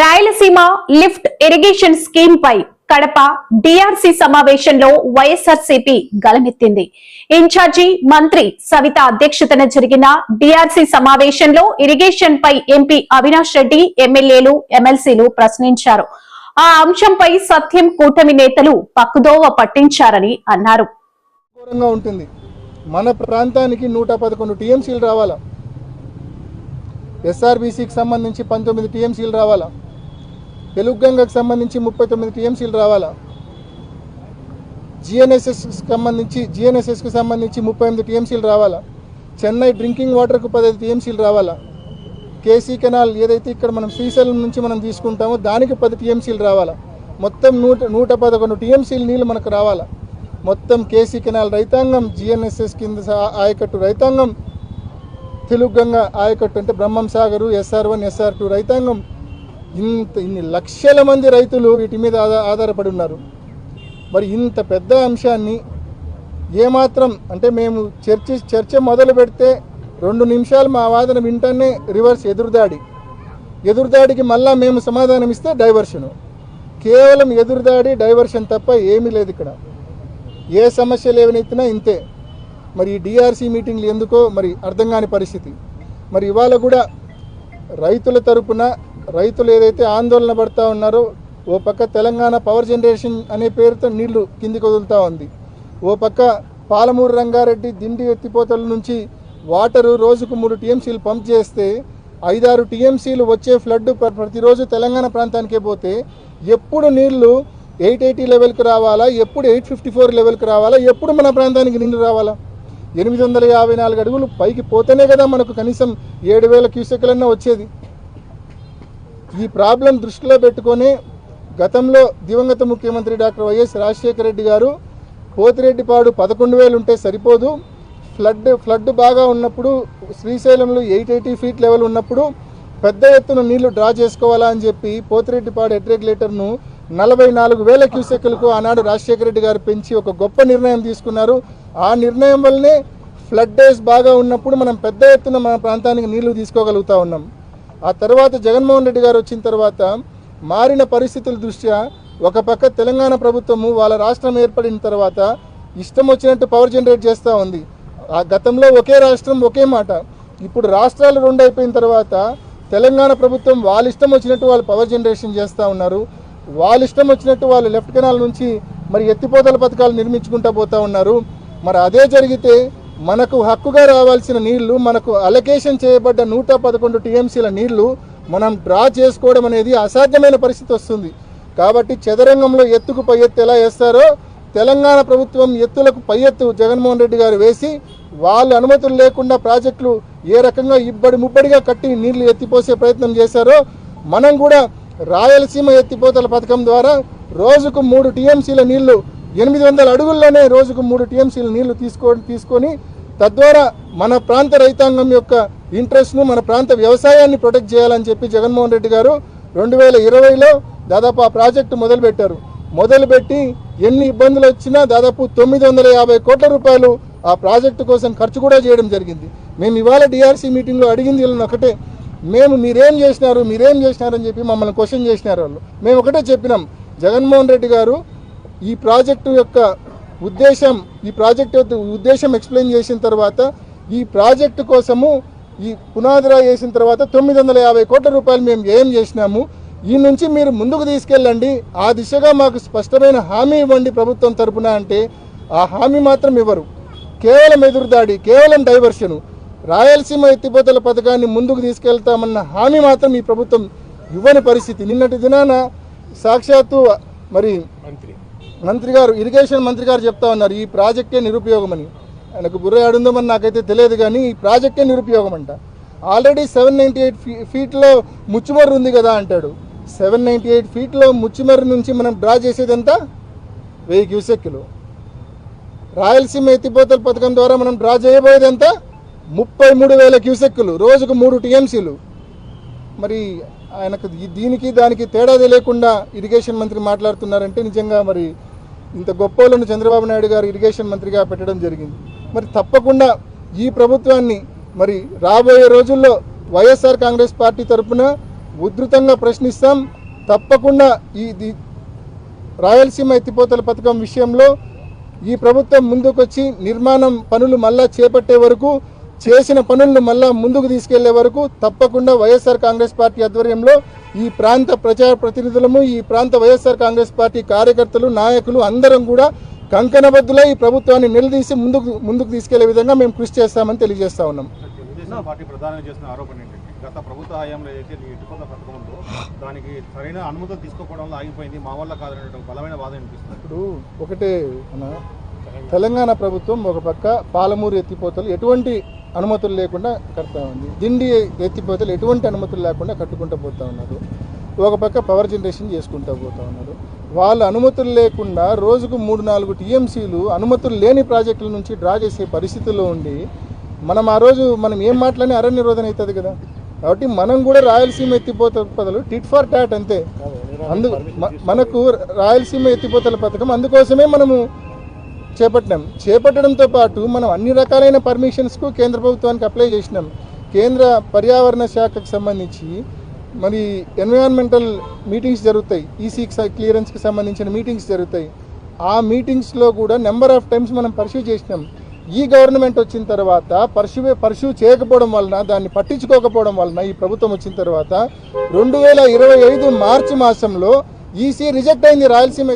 Rayalaseema lift irrigation scheme పై Kadapa DRC సమావేశంలో YSRCP గలమెత్తింది. Incharge మంత్రి సవిత అధ్యక్షతన జరిగిన డిఆర్సీ సమావేశంలో ఇరిగేషన్ పై ఎంపీ అవినాష్ రెడ్డి, ఎమ్మెల్యేలు, ఎమ్మెల్సీలు ప్రశ్నించారు. ఆ అంశంపై సత్యం కూటమి నేతలు పక్కుదోవ పట్టించారని అన్నారు. మన ప్రాంతానికి 111 టీఎంసీలు రావాలా, ఎస్ఆర్బీసీకి సంబంధించి 19 టీఎంసీలు రావాలా, తెలుగుగంగకు సంబంధించి 39 టీఎంసీలు రావాలా, జిఎన్ఎస్ఎస్కి సంబంధించి 38 టీఎంసీలు రావాలా, చెన్నై డ్రింకింగ్ వాటర్కు 15 టీఎంసీలు రావాలా, కేసీ కెనాల్ ఏదైతే ఇక్కడ మనం శ్రీశైలం నుంచి మనం తీసుకుంటామో దానికి 10 టీఎంసీలు రావాలా, మొత్తం 111 టీఎంసీలు నీళ్ళు మనకు రావాలా. మొత్తం కేసీ కెనాల్ రైతాంగం, జిఎన్ఎస్ఎస్ కింద ఆయకట్టు రైతాంగం, తెలుగుగంగ ఆయకట్టు అంటే బ్రహ్మం సాగరు, SR1, SR2 రైతాంగం, ఇన్ని లక్షల మంది రైతులు వీటి మీద ఆధారపడి ఉన్నారు. మరి ఇంత పెద్ద అంశాన్ని ఏమాత్రం అంటే మేము చర్చ మొదలు పెడితే 2 నిమిషాలు మా వాదన వింటనే రివర్స్ ఎదురుదాడికి మళ్ళా మేము సమాధానం ఇస్తే డైవర్షను. కేవలం ఎదురుదాడి, డైవర్షన్ తప్ప ఏమీ లేదు ఇక్కడ. ఏ సమస్యలు ఏవనైతున్నా ఇంతే. మరి ఈ డిఆర్సీ మీటింగ్లు ఎందుకో మరి అర్థం కాని పరిస్థితి. మరి ఇవాళ కూడా రైతుల తరపున రైతులు ఏదైతే ఆందోళన పడుతూ ఉన్నారో, ఓ పక్క తెలంగాణ పవర్ జనరేషన్ అనే పేరుతో నీళ్లు కిందికి వదులుతూ ఉంది, ఓ పక్క పాలమూరు రంగారెడ్డి దిండి ఎత్తిపోతల నుంచి వాటరు రోజుకు 3 టీఎంసీలు పంప్ చేస్తే 5-6 టీఎంసీలు వచ్చే ఫ్లడ్ ప్రతిరోజు తెలంగాణ ప్రాంతానికే పోతే ఎప్పుడు నీళ్లు 880 లెవెల్కి రావాలా, ఎప్పుడు 854 లెవెల్కి రావాలా, ఎప్పుడు మన ప్రాంతానికి నీళ్లు రావాలా? 854 అడుగులు పైకి పోతేనే కదా మనకు కనీసం 7000 క్యూసెక్లన్నా వచ్చేది. ఈ ప్రాబ్లం దృష్టిలో పెట్టుకొని గతంలో దివంగత ముఖ్యమంత్రి డాక్టర్ వైఎస్ రాజశేఖర రెడ్డి గారు పోతిరెడ్డిపాడు 11,000 ఉంటే సరిపోదు, ఫ్లడ్ బాగా ఉన్నప్పుడు శ్రీశైలంలో 880 ఫీట్ లెవెల్ ఉన్నప్పుడు పెద్ద ఎత్తున నీళ్లు డ్రా చేసుకోవాలా అని చెప్పి పోతిరెడ్డిపాడు హెడ్ రెగ్యులేటర్ను 44,000 క్యూసెక్లకు ఆనాడు రాజశేఖర రెడ్డి గారు పెంచి ఒక గొప్ప నిర్ణయం తీసుకున్నారు. ఆ నిర్ణయం వల్లనే ఫ్లడ్ డేస్ బాగా ఉన్నప్పుడు మనం పెద్ద ఎత్తున మన ప్రాంతానికి నీళ్లు తీసుకోగలుగుతూ ఉన్నాం. ఆ తర్వాత జగన్మోహన్ రెడ్డి గారు వచ్చిన తర్వాత మారిన పరిస్థితుల దృష్ట్యా ఒక పక్క తెలంగాణ ప్రభుత్వము వాళ్ళ రాష్ట్రం ఏర్పడిన తర్వాత ఇష్టం వచ్చినట్టు పవర్ జనరేట్ చేస్తూ ఉంది. ఆ గతంలో ఒకే రాష్ట్రం ఒకే మాట, ఇప్పుడు రాష్ట్రాలు 2 అయిపోయిన తర్వాత తెలంగాణ ప్రభుత్వం వాళ్ళ ఇష్టం వచ్చినట్టు వాళ్ళు పవర్ జనరేషన్ చేస్తూ ఉన్నారు. వాళ్ళ ఇష్టం వచ్చినట్టు వాళ్ళు లెఫ్ట్ కెనాల్ నుంచి మరి ఎత్తిపోతల పథకాలు నిర్మించుకుంటూ పోతూ ఉన్నారు. మరి అదే జరిగితే మనకు హక్కుగా రావాల్సిన నీళ్లు, మనకు అలొకేషన్ చేయబడ్డ 111 టీఎంసీల నీళ్లు మనం డ్రా చేసుకోవడం అనేది అసాధ్యమైన పరిస్థితి వస్తుంది. కాబట్టి చదరంగంలో ఎత్తుకు పై ఎత్తు ఎలా వేస్తారో తెలంగాణ ప్రభుత్వం ఎత్తులకు పై ఎత్తు జగన్మోహన్ రెడ్డి గారు వేసి వాళ్ళు అనుమతులు లేకుండా ప్రాజెక్టులు ఏ రకంగా ముబ్బడిగా కట్టి నీళ్లు ఎత్తిపోసే ప్రయత్నం చేశారో మనం కూడా రాయలసీమ ఎత్తిపోతల పథకం ద్వారా రోజుకు 3 టీఎంసీల నీళ్లు 800 అడుగుల్లోనే రోజుకు 3 టీఎంసీల నీళ్లు తీసుకొని తద్వారా మన ప్రాంత రైతాంగం యొక్క ఇంట్రెస్ట్ను, మన ప్రాంత వ్యవసాయాన్ని ప్రొటెక్ట్ చేయాలని చెప్పి జగన్మోహన్ రెడ్డి గారు 2020లో దాదాపు ఆ ప్రాజెక్టు మొదలుపెట్టి ఎన్ని ఇబ్బందులు వచ్చినా దాదాపు 950 కోట్ల రూపాయలు ఆ ప్రాజెక్టు కోసం ఖర్చు కూడా చేయడం జరిగింది. మేము ఇవాళ డిఆర్సీ మీటింగ్లో అడిగింది వీళ్ళని ఒకటే, మీరేం చేసినారని చెప్పి మమ్మల్ని క్వశ్చన్ చేసినారు వాళ్ళు. మేము ఒకటే చెప్పినాం, జగన్మోహన్ రెడ్డి గారు ఈ ప్రాజెక్టు యొక్క ఉద్దేశం ఎక్స్ప్లెయిన్ చేసిన తర్వాత ఈ ప్రాజెక్టు కోసము ఈ పునాదిరా వేసిన తర్వాత 950 కోట్ల రూపాయలు మేము ఏం చేసినాము, ఈ నుంచి మీరు ముందుకు తీసుకెళ్ళండి, ఆ దిశగా మాకు స్పష్టమైన హామీ ఇవ్వండి ప్రభుత్వం తరపున అంటే ఆ హామీ మాత్రం ఇవ్వరు. కేవలం ఎదురుదాడి, కేవలం డైవర్షను. రాయలసీమ ఎత్తిపోతల పథకాన్ని ముందుకు తీసుకెళ్తామన్న హామీ మాత్రం ఈ ప్రభుత్వం ఇవ్వని పరిస్థితి. నిన్నటి దినాన సాక్షాత్తు మరి మంత్రి గారు, ఇరిగేషన్ మంత్రి గారు చెప్తా ఉన్నారు ఈ ప్రాజెక్టే నిరుపయోగమని. ఆయనకు బుర్ర ఆడుందామని నాకైతే తెలియదు, కానీ ఈ ప్రాజెక్టే నిరుపయోగం అంట. ఆల్రెడీ 798 ఫీట్లో ముచ్చుమర్రు ఉంది కదా అంటాడు. 798 ఫీట్లో ముచ్చుమర్రు నుంచి మనం డ్రా చేసేదంతా 1000 క్యూసెక్లు. రాయలసీమ ఎత్తిపోతల పథకం ద్వారా మనం డ్రా చేయబోయేదంతా 33,000 క్యూసెక్లు, రోజుకు 3 టీఎంసీలు. మరి ఆయనకు దానికి తేడా తెలియకుండా ఇరిగేషన్ మంత్రి మాట్లాడుతున్నారంటే నిజంగా మరి ఇంత గొప్పలను చంద్రబాబు నాయుడు గారు ఇరిగేషన్ మంత్రిగా పెట్టడం జరిగింది. మరి తప్పకుండా ఈ ప్రభుత్వాన్ని మరి రాబోయే రోజుల్లో వైఎస్ఆర్ కాంగ్రెస్ పార్టీ తరఫున ఉధృతంగా ప్రశ్నిస్తాం. తప్పకుండా ఈ రాయలసీమ ఎత్తిపోతల పథకం విషయంలో ఈ ప్రభుత్వం ముందుకొచ్చి నిర్మాణం పనులు మళ్ళా చేపట్టే వరకు, చేసిన పనులను మళ్ళా ముందుకు తీసుకెళ్లే వరకు తప్పకుండా వైఎస్ఆర్ కాంగ్రెస్ పార్టీ ఆధ్వర్యంలో ఈ ప్రాంత ప్రజా ప్రతినిధులము, ఈ ప్రాంత వైఎస్ఆర్ కాంగ్రెస్ పార్టీ కార్యకర్తలు, నాయకులు అందరం కూడా కంకణబద్దులై ఈ ప్రభుత్వాన్ని నిలదీసి ముందుకు తీసుకెళ్లే విధంగా మేము కృషి చేస్తామని తెలియజేస్తా ఉన్నాం. తెలుగుదేశం పార్టీ ప్రధానంగా చేసిన ఆరోపణ ఏంటంటే గత ప్రభుత్వ హయాంలో ఏదైతే ఎత్తిపోతల పథకం ఉందో దానికి సరైన అనుమతులు తీసుకోవడంలో ఆగిపోయింది, మా వల్ల కాదనే బలమైన వాదన వినిపిస్తుంది. ఇప్పుడు ఒకటే తెలంగాణ ప్రభుత్వం ఒక పక్క పాలమూరు ఎత్తిపోతలు ఎటువంటి అనుమతులు లేకుండా కడతా ఉంది, దిండి ఎత్తిపోతలు ఎటువంటి అనుమతులు లేకుండా కట్టుకుంటూ పోతా ఉన్నారు. ఒక పక్క పవర్ జనరేషన్ చేసుకుంటూ పోతా ఉన్నారు. వాళ్ళు అనుమతులు లేకుండా రోజుకు 3-4 టీఎంసీలు అనుమతులు లేని ప్రాజెక్టుల నుంచి డ్రా చేసే పరిస్థితుల్లో ఉండి ఆ రోజు మనం ఏం మాట్లాడినా అరణ్య నిరోధన అవుతుంది కదా. కాబట్టి మనం కూడా రాయలసీమ ఎత్తిపోతల పథకాలు టిట్ ఫర్ టాట్ అంతే. మనకు రాయలసీమ ఎత్తిపోతల పథకం అందుకోసమే మనము చేపట్టడంతో పాటు మనం అన్ని రకాలైన పర్మిషన్స్కు కేంద్ర ప్రభుత్వానికి అప్లై చేసినాం. కేంద్ర పర్యావరణ శాఖకు సంబంధించి మరి ఎన్విరాన్మెంటల్ మీటింగ్స్ జరుగుతాయి, ఈసీ క్లియరెన్స్కి సంబంధించిన మీటింగ్స్ జరుగుతాయి. ఆ మీటింగ్స్లో కూడా నెంబర్ ఆఫ్ టైమ్స్ మనం పర్స్యూ చేసినాం. ఈ గవర్నమెంట్ వచ్చిన తర్వాత పర్స్యూ చేయకపోవడం వలన, దాన్ని పట్టించుకోకపోవడం వలన ఈ ప్రభుత్వం వచ్చిన తర్వాత 2025 మార్చి మాసంలో ఈసీ రిజెక్ట్ అయింది రాయలసీమ